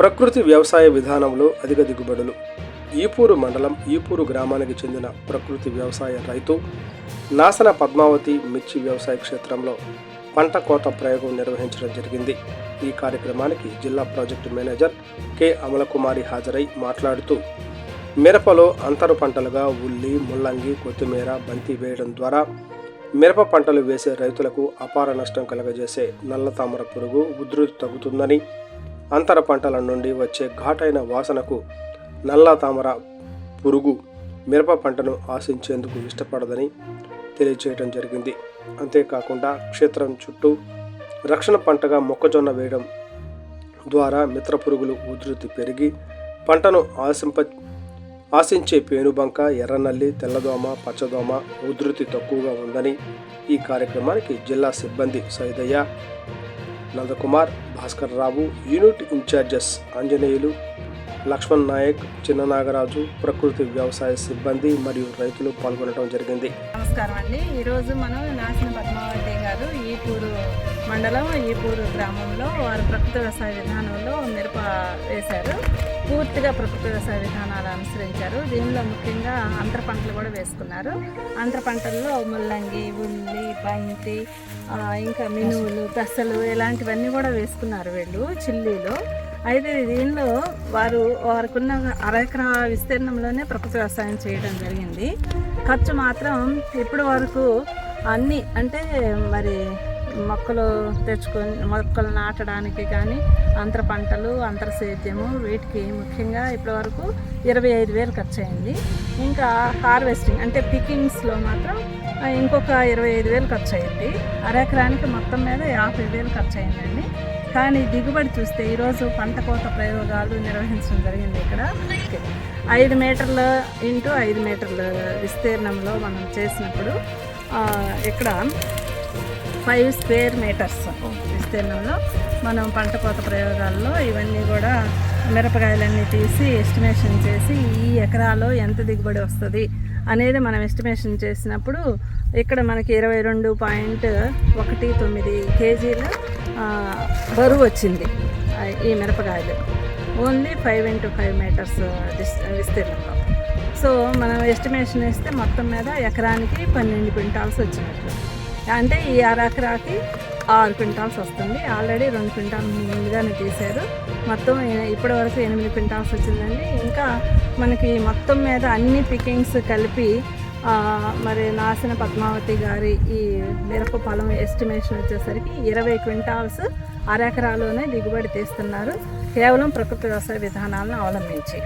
ప్రకృతి వ్యవసాయ విధానంలో అధిక దిగుబడులు. ఈపూరు మండలం ఈపూరు గ్రామానికి చెందిన ప్రకృతి వ్యవసాయ రైతు నాసన పద్మావతి మిర్చి వ్యవసాయ క్షేత్రంలో పంట కోత ప్రయోగం నిర్వహించడం జరిగింది. ఈ కార్యక్రమానికి జిల్లా ప్రాజెక్టు మేనేజర్ కె అమలకుమారి హాజరై మాట్లాడుతూ, మిరపలో అంతరు పంటలుగా ఉల్లి, ముల్లంగి, కొత్తిమీర, బంతి వేయడం ద్వారా మిరప పంటలు వేసే రైతులకు అపార నష్టం కలుగజేసే నల్ల తామర పురుగు ఉధృతి తగ్గుతుందని, అంతర పంటల నుండి వచ్చే ఘాటైన వాసనకు నల్ల తామర పురుగు మిరప పంటను ఆశించేందుకు ఇష్టపడదని తెలియచేయడం జరిగింది. అంతేకాకుండా క్షేత్రం చుట్టూ రక్షణ పంటగా మొక్కజొన్న వేయడం ద్వారా మిత్ర పురుగులు ఉధృతి పెరిగి పంటను ఆశించే పేనుబంక, ఎర్రనల్లి, తెల్లదోమ, పచ్చదోమ ఉధృతి తక్కువగా ఉందని ఈ కార్యక్రమానికి జిల్లా సిబ్బంది సైదయ్య, నందకుమార్, భాస్కర్ రావు, యూనిట్ ఇన్ఛార్జెస్ ఆంజనేయులు, లక్ష్మణ్ నాయక్, చిన్న నాగరాజు, ప్రకృతి వ్యవసాయ సిబ్బంది మరియు రైతులు పాల్గొనడం జరిగింది. నమస్కారం అండి. ఈరోజు మనం నాసిన పద్మావతి గారు ఈపూరు మండలం ఈపూరు గ్రామంలో వారు ప్రకృతి వ్యవసాయ విధానంలో మిరప వేశారు. పూర్తిగా ప్రకృతి వ్యవసాయ విధానాలు అనుసరించారు. దీనిలో ముఖ్యంగా అంతర పంటలు కూడా వేసుకున్నారు. అంతర పంటల్లో ముల్లంగి, ఉల్లి, బంతి, ఇంకా మినువులు, దశలు ఇలాంటివన్నీ కూడా వేసుకున్నారు వీళ్ళు చిల్లీలో. అయితే దీనిలో వారికున్న అరెకరా విస్తీర్ణంలోనే ప్రకృతి వ్యవసాయం చేయడం జరిగింది. ఖర్చు మాత్రం ఇప్పటి వరకు అన్నీ అంటే మరి మొక్కలు మొక్కలు నాటడానికి కానీ అంతర పంటలు, అంతర సేద్యము వీటికి ముఖ్యంగా ఇప్పటి వరకు 25,000 ఖర్చు అయింది. ఇంకా హార్వెస్టింగ్ అంటే పికింగ్స్లో మాత్రం ఇంకొక 25,000 ఖర్చు అయింది. అరెకరానికి మొత్తం మీద 50,000 ఖర్చు అయిందండి. కానీ దిగుబడి చూస్తే ఈరోజు పంట కోత ప్రయోగాలు నిర్వహించడం జరిగింది. ఇక్కడ 5 మీటర్ల ఇంటూ 5 మీటర్ల విస్తీర్ణంలో మనం చేసినప్పుడు ఇక్కడ 5 స్క్వేర్ మీటర్స్ విస్తీర్ణంలో మనం పంట కోత ప్రయోగాల్లో ఇవన్నీ కూడా మిరపకాయలన్నీ తీసి ఎస్టిమేషన్ చేసి ఈ ఎకరాలో ఎంత దిగుబడి వస్తుంది అనేది మనం ఎస్టిమేషన్ చేసినప్పుడు ఇక్కడ మనకి 22.19 కేజీల బరువు వచ్చింది ఈ మిరపకాయలు. ఓన్లీ 5 x 5 మీటర్స్ విస్తీర్ణంలో. సో మనం ఎస్టిమేషన్ వేస్తే మొత్తం మీద ఎకరానికి 12 క్వింటాల్స్ వచ్చినట్లు. అంటే ఈ అరెకరాకి 6 క్వింటాల్స్ వస్తుంది. ఆల్రెడీ 2 క్వింటాల్ ముందుగానే తీశారు. మొత్తం ఇప్పటి వరకు 8 క్వింటాల్స్ వచ్చిందండి. ఇంకా మనకి మొత్తం మీద అన్ని పికింగ్స్ కలిపి మరి నాసిన పద్మావతి గారి ఈ మిరప పొలం ఎస్టిమేషన్ వచ్చేసరికి 20 క్వింటాల్స్ అరెకరాలోనే దిగుబడి తీస్తున్నారు, కేవలం ప్రకృతి వ్యవసాయ విధానాలను అవలంబించి.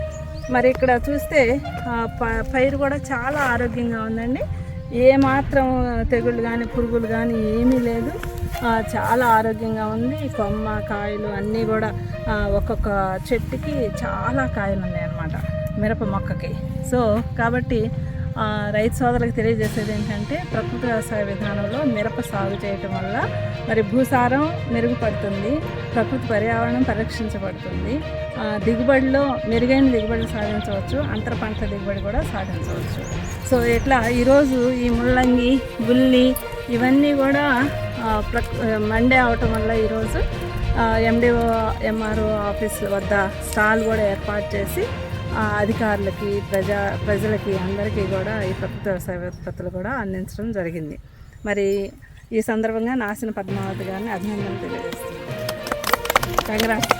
మరి ఇక్కడ చూస్తే పైరు కూడా చాలా ఆరోగ్యంగా ఉందండి. ఏమాత్రం తెగుళ్ళు కానీ పురుగులు కానీ ఏమీ లేదు. చాలా ఆరోగ్యంగా ఉంది. కొమ్మ, కాయలు అన్నీ కూడా ఒక్కొక్క చెట్టుకి చాలా కాయలు ఉన్నాయన్నమాట మిరప మొక్కకి. సో కాబట్టి రైతు సోదరులకు తెలియజేసేది ఏంటంటే ప్రకృతి వ్యవసాయ విధానంలో మిరప సాగు చేయటం వల్ల మరి భూసారం మెరుగుపడుతుంది, ప్రకృతి పర్యావరణం పరిరక్షించబడుతుంది, దిగుబడిలో మెరుగైన దిగుబడులు సాధించవచ్చు, అంతర పంట దిగుబడి కూడా సాధించవచ్చు. సో ఇట్లా ఈరోజు ఈ ముల్లంగి, ఉల్లి ఇవన్నీ కూడా మండే అవటం వల్ల ఈరోజు MDO, MRO ఆఫీసుల వద్ద స్టాల్ కూడా ఏర్పాటు చేసి అధికారులకి, ప్రజలకి అందరికీ కూడా ఈ ప్రకృతి వ్యవసాయ ఉత్పత్తులు కూడా అందించడం జరిగింది. మరి ఈ సందర్భంగా నాసిన పద్మావతి గారిని అభినందనలు తెలియజేస్తున్నాను. కంగ్రాట్స్.